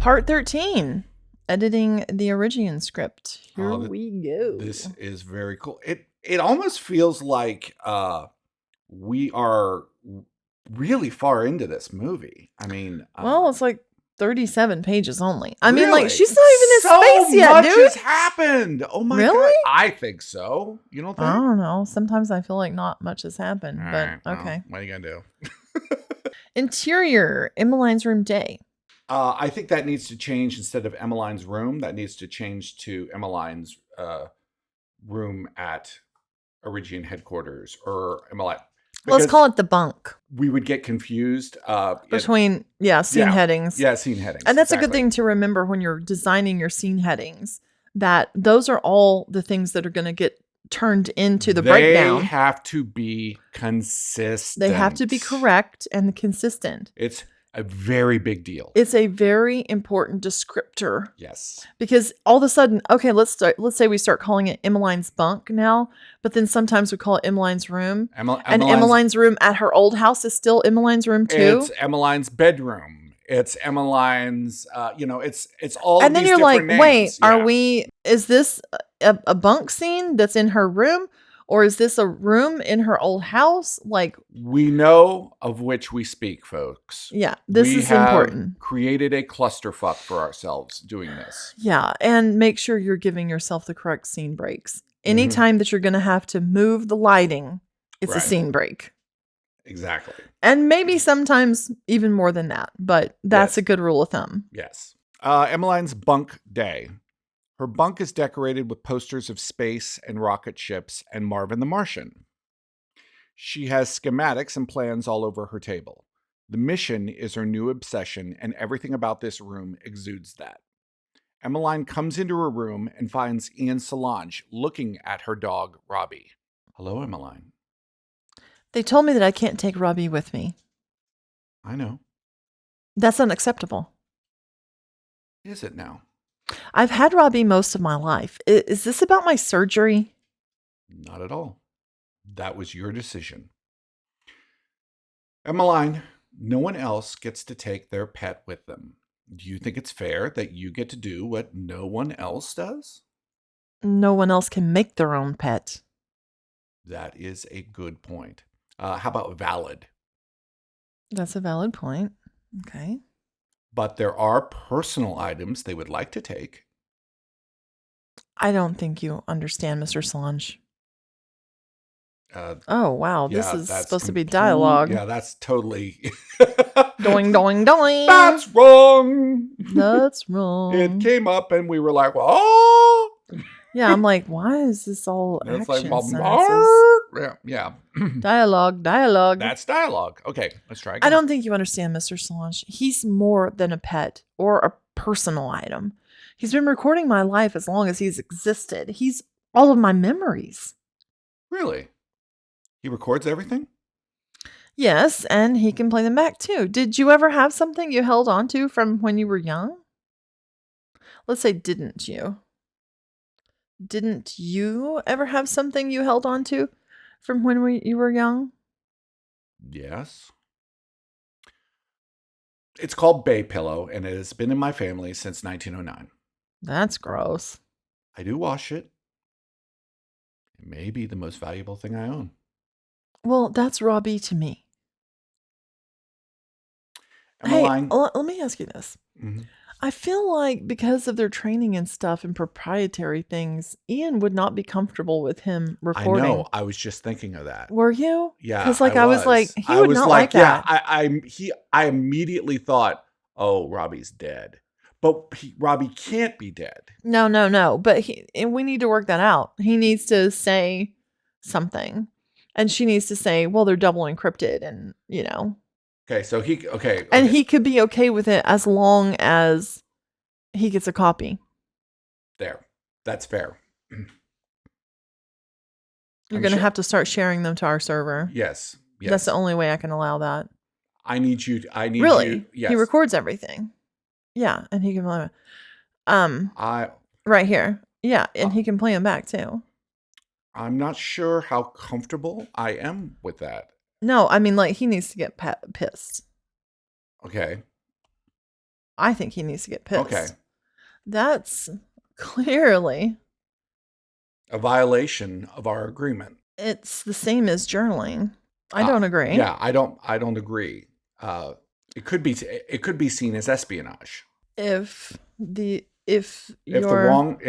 Part 13. Editing the Origian script. Here Oh, we go. This is very cool. It almost feels like we are really far into this movie. I mean, Well, it's like 37 pages only. I mean, like, really? she's not even in So space yet, much dude. has happened. Oh my Really? God. I think so. You don't think? I don't know. Sometimes I feel like not much has happened, All but right, well, okay. what are you gonna do? Interior, Emmeline's room day. I think that needs to change. Instead of Emmeline's room, that needs to change to Emmeline's room at Origian headquarters, or Emmeline. Let's call it the bunk. We would get confused Between, scene headings. Yeah, scene headings. And that's a good thing to remember when you're designing your scene headings, that those are all the things that are going to get turned into the breakdown. They have to be consistent. They have to be correct and consistent. It's a very big deal. It's a very important descriptor. Yes. Because all of a sudden, okay, let's say we start calling it Emmeline's bunk now, but then sometimes we call it Emmeline's room. And Emmeline's room at her old house is still Emmeline's room too. It's Emmeline's bedroom. It's Emmeline's, it's all and of then these you're like, names. Wait, is this a bunk scene that's in her room? Or is this a room in her old house? Like, we know of which we speak, folks. Yeah, this is important. Created a clusterfuck for ourselves doing this. Yeah, and make sure you're giving yourself the correct scene breaks. Anytime that you're going to have to move the lighting, it's a scene break. Exactly. And maybe sometimes even more than that, but that's a good rule of thumb. Yes. Emmeline's bunk day. Her bunk is decorated with posters of space and rocket ships and Marvin the Martian. She has schematics and plans all over her table. The mission is her new obsession, and everything about this room exudes that. Emmeline comes into her room and finds Ian Solange looking at her dog, Robbie. Hello, Emmeline. They told me that I can't take Robbie with me. I know. That's unacceptable. Is it now? I've had Robbie most of my life. Is this about my surgery? Not at all. That was your decision. Emmeline, no one else gets to take their pet with them. Do you think it's fair that you get to do what no one else does? No one else can make their own pet. That is a good point. How about valid? That's a valid point. Okay. But there are personal items they would like to take. I don't think you understand, Mr. Solange. Oh, wow. This is supposed to be dialogue. Yeah, that's totally... Doing, doing, doing. That's wrong. That's wrong. It came up and we were like, oh. Yeah, I'm like, why is this all action sentences? Yeah. Dialogue. That's dialogue. Okay, let's try again. I don't think you understand, Mr. Solange. He's more than a pet or a personal item. He's been recording my life as long as he's existed. He's all of my memories. Really? He records everything? Yes, and he can play them back too. Did you ever have something you held on to from when you were young? Let's say, didn't you? Didn't you ever have something you held on to from when you were young? Yes. It's called Bay Pillow, and it has been in my family since 1909. That's gross. I do wash it. It may be the most valuable thing I own. Well, that's Robbie to me. Emmeline. Hey, let me ask you this. Mm-hmm. I feel like because of their training and stuff and proprietary things, Ian would not be comfortable with him recording. I know. I was just thinking of that. Were you? Yeah. Because I was like, he would not like that. I immediately thought, oh, Robbie's dead. But Robbie can't be dead. No. But we need to work that out. He needs to say something. And she needs to say, well, they're double encrypted and, Okay, so okay. And he could be okay with it as long as he gets a copy. There. That's fair. You're going to have to start sharing them to our server. Yes. That's the only way I can allow that. I need you. Really? Yes. He records everything. Yeah, and he can play right here. Yeah, and he can play them back too. I'm not sure how comfortable I am with that. No, I mean, like, he needs to get pissed. Okay. I think he needs to get pissed. Okay. That's clearly A violation of our agreement. it's the same as journaling. I don't agree. Yeah, I don't agree. It could be seen as espionage. If the your wrong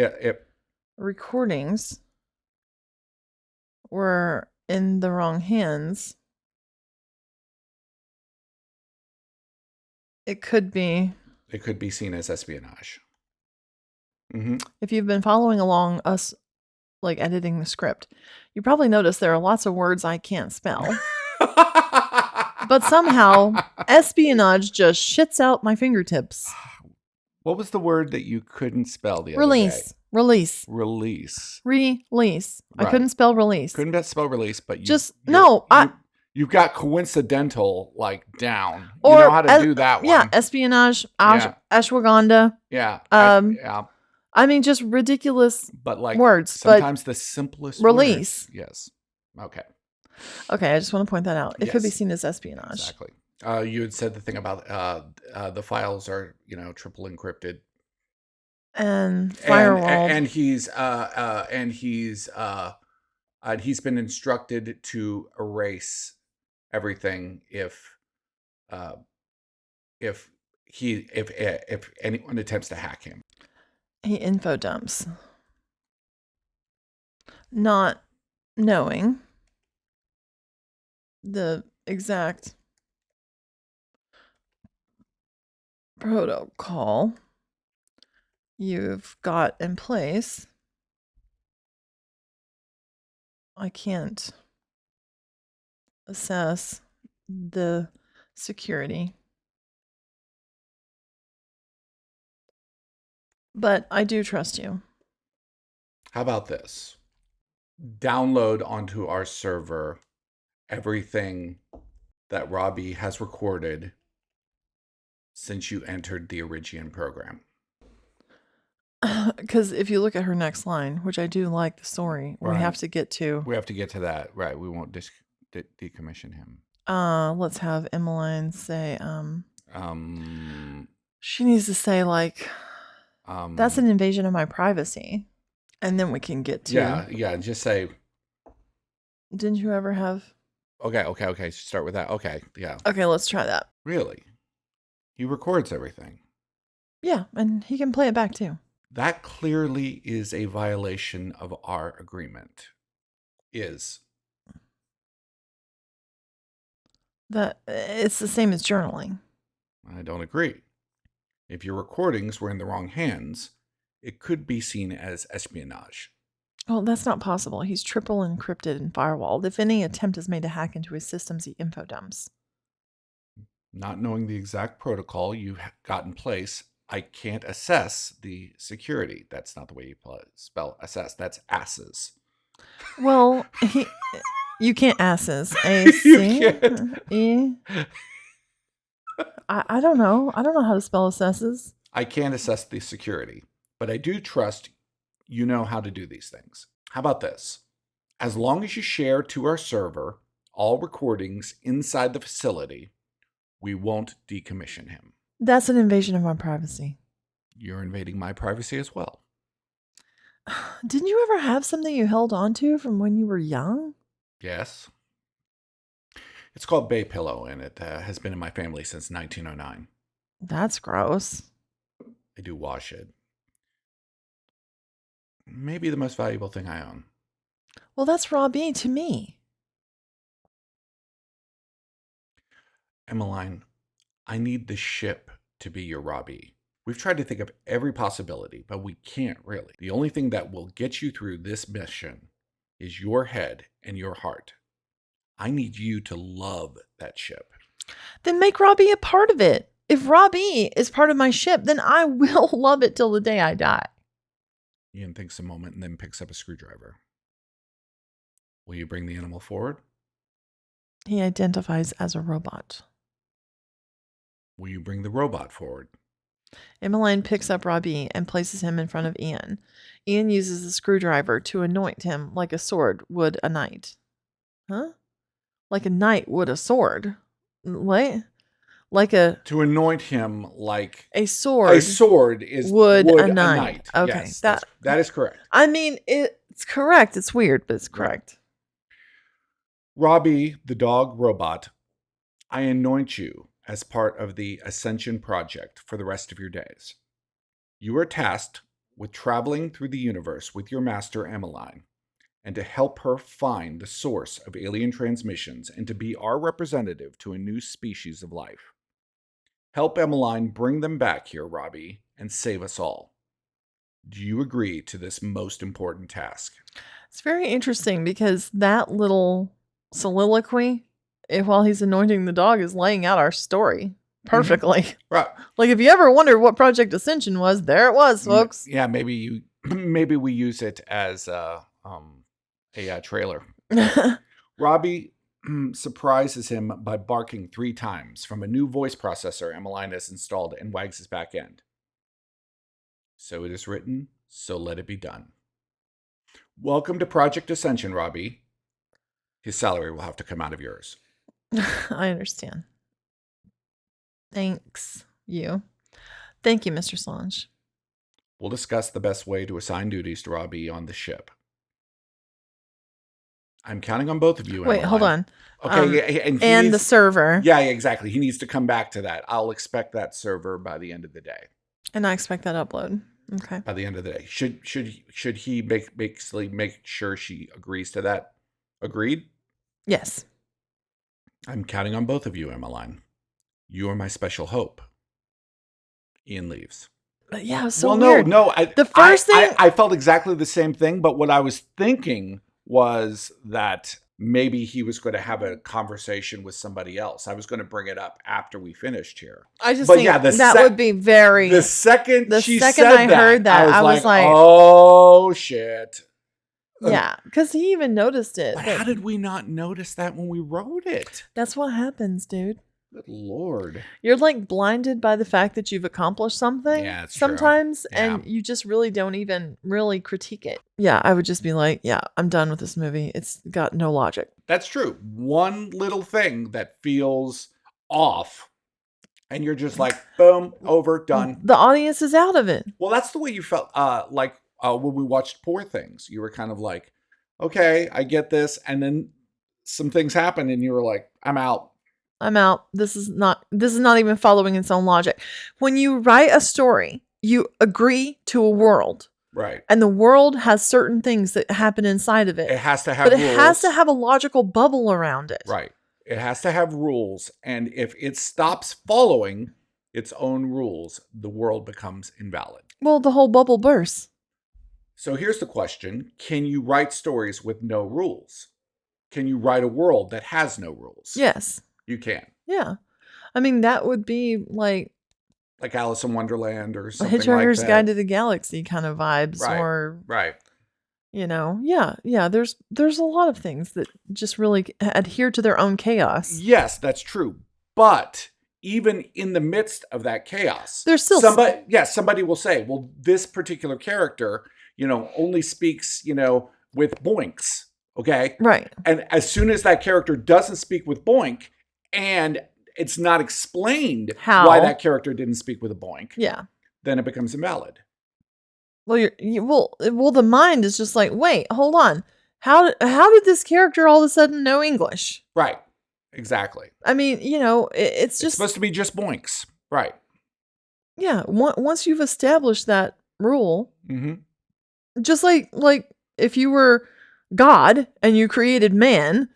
recordings were in the wrong hands, it could be seen as espionage. If you've been following along us like editing the script, you probably noticed there are lots of words I can't spell. But somehow espionage just shits out my fingertips. What was the word that you couldn't spell the Release. other day? Release. Release. Release. Right. I couldn't spell release. Couldn't spell release, but you've got coincidental like down. You know how to do that one. Yeah, espionage, ashwagandha. Yeah. I mean, just ridiculous but like words. Sometimes the simplest release. Words. Yes. Okay. Okay, I just want to point that out. It could be seen as espionage. Exactly. You had said the thing about the files are, triple encrypted and firewalled, and he's been instructed to erase everything if anyone attempts to hack him. He info dumps, not knowing the exact protocol you've got in place. I can't assess the security, but I do trust you. How about this? Download onto our server everything that Robbie has recorded since you entered the Origian program. Because if you look at her next line, which I do like the story, we have to get to. We have to get to that, right? We won't decommission him. Let's have Emmeline say. She needs to say like, that's an invasion of my privacy, and then we can get to. Yeah. Just say. Didn't you ever have? Okay. Start with that. Okay, yeah. Okay, let's try that. Really? He records everything. Yeah, and he can play it back too. That clearly is a violation of our agreement. That it's the same as journaling. I don't agree. If your recordings were in the wrong hands, it could be seen as espionage. Well, that's not possible. He's triple encrypted and firewalled. If any attempt is made to hack into his systems, he info dumps. Not knowing the exact protocol you've got in place, I can't assess the security. That's not the way you spell assess. That's asses. Well, you can't asses. A-C-E. I don't know. I don't know how to spell assesses. I can't assess the security, but I do trust you know how to do these things. How about this? As long as you share to our server all recordings inside the facility, we won't decommission him. That's an invasion of my privacy. You're invading my privacy as well. Didn't you ever have something you held on to from when you were young? Yes. It's called Bay Pillow, and it has been in my family since 1909. That's gross. I do wash it. Maybe the most valuable thing I own. Well, that's Robbie to me. Emmeline, I need the ship to be your Robbie. We've tried to think of every possibility, but we can't really. The only thing that will get you through this mission is your head and your heart. I need you to love that ship. Then make Robbie a part of it. If Robbie is part of my ship, then I will love it till the day I die. Ian thinks a moment and then picks up a screwdriver. Will you bring the animal forward? He identifies as a robot. Will you bring the robot forward? Emmeline picks up Robbie and places him in front of Ian. Ian uses the screwdriver to anoint him like a sword would a knight. Huh? Like a knight would a sword. What? Like To anoint him like a a sword sword is would would a a knight. knight. Okay. Yes, that is correct. I mean, it's correct. It's weird, but it's Right. correct. Robbie, the dog robot, I anoint you as part of the Ascension Project for the rest of your days. You are tasked with traveling through the universe with your master, Emmeline, and to help her find the source of alien transmissions and to be our representative to a new species of life. Help Emmeline bring them back here, Robbie, and save us all. Do you agree to this most important task? It's very interesting because that little soliloquy, while he's anointing the dog, is laying out our story perfectly. Right. Like, if you ever wondered what Project Ascension was, there it was, folks. Yeah, maybe we use it as a trailer. Robbie surprises him by barking 3 times from a new voice processor Emmeline has installed and wags his back end. So it is written, so let it be done. Welcome to Project Ascension, Robbie. His salary will have to come out of yours. I understand. Thanks, you. Thank you, Mr. Solange. We'll discuss the best way to assign duties to Robbie on the ship. I'm counting on both of you, Wait, Emmeline. hold on. Okay, and the server. Yeah, exactly. He needs to come back to that. I'll expect that server by the end of the day. And I expect that upload. Okay. By the end of the day. Should he basically make sure she agrees to that? Agreed? Yes. I'm counting on both of you, Emmeline. You are my special hope. Ian leaves. But yeah, it was so weird. No. The first thing I felt exactly the same thing, but what I was thinking was that maybe he was going to have a conversation with somebody else. I was going to bring it up after we finished here. I just think that would be very... The second I heard that, I was like, oh, shit. Yeah, because he even noticed it. But how did we not notice that when we wrote it? That's what happens, dude. Good Lord. You're like blinded by the fact that you've accomplished something sometimes, and you just really don't even really critique it. Yeah, I would just be like, yeah, I'm done with this movie. It's got no logic. That's true. One little thing that feels off, and you're just like, boom, over, done. The audience is out of it. Well, that's the way you felt when we watched Poor Things. You were kind of like, okay, I get this. And then some things happen, and you were like, I'm out. I'm out. This is not even following its own logic. When you write a story, you agree to a world. Right. And the world has certain things that happen inside of it. It has to have rules. But it has to have a logical bubble around it. Right. It has to have rules. And if it stops following its own rules, the world becomes invalid. Well, the whole bubble bursts. So here's the question. Can you write stories with no rules? Can you write a world that has no rules? Yes. You can. Yeah. I mean, that would be like Alice in Wonderland or something Hitchhiker's like that. Guide to the Galaxy kind of vibes. Right. Or, right. Yeah. There's a lot of things that just really adhere to their own chaos. Yes, that's true. But even in the midst of that chaos, there's still somebody will say, well, this particular character, only speaks, with boinks. Okay. Right. And as soon as that character doesn't speak with boink, and it's not explained why that character didn't speak with a boink, then it becomes invalid. Well, the mind is just like, wait, hold on. How did this character all of a sudden know English? Right. Exactly. I mean, it's just supposed to be just boinks. Right. Yeah. Once you've established that rule, just like if you were God and you created man,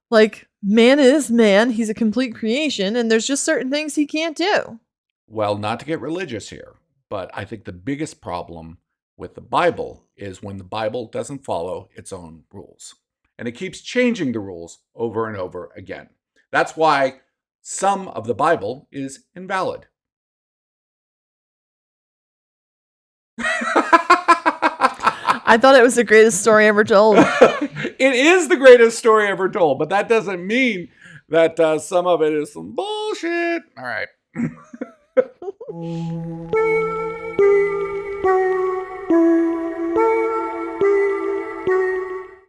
like man is man, he's a complete creation, and there's just certain things he can't do. Well, not to get religious here, but I think the biggest problem with the Bible is when the Bible doesn't follow its own rules. And it keeps changing the rules over and over again. That's why some of the Bible is invalid. I thought it was the greatest story ever told. It is the greatest story ever told, but that doesn't mean that some of it is some bullshit. All right.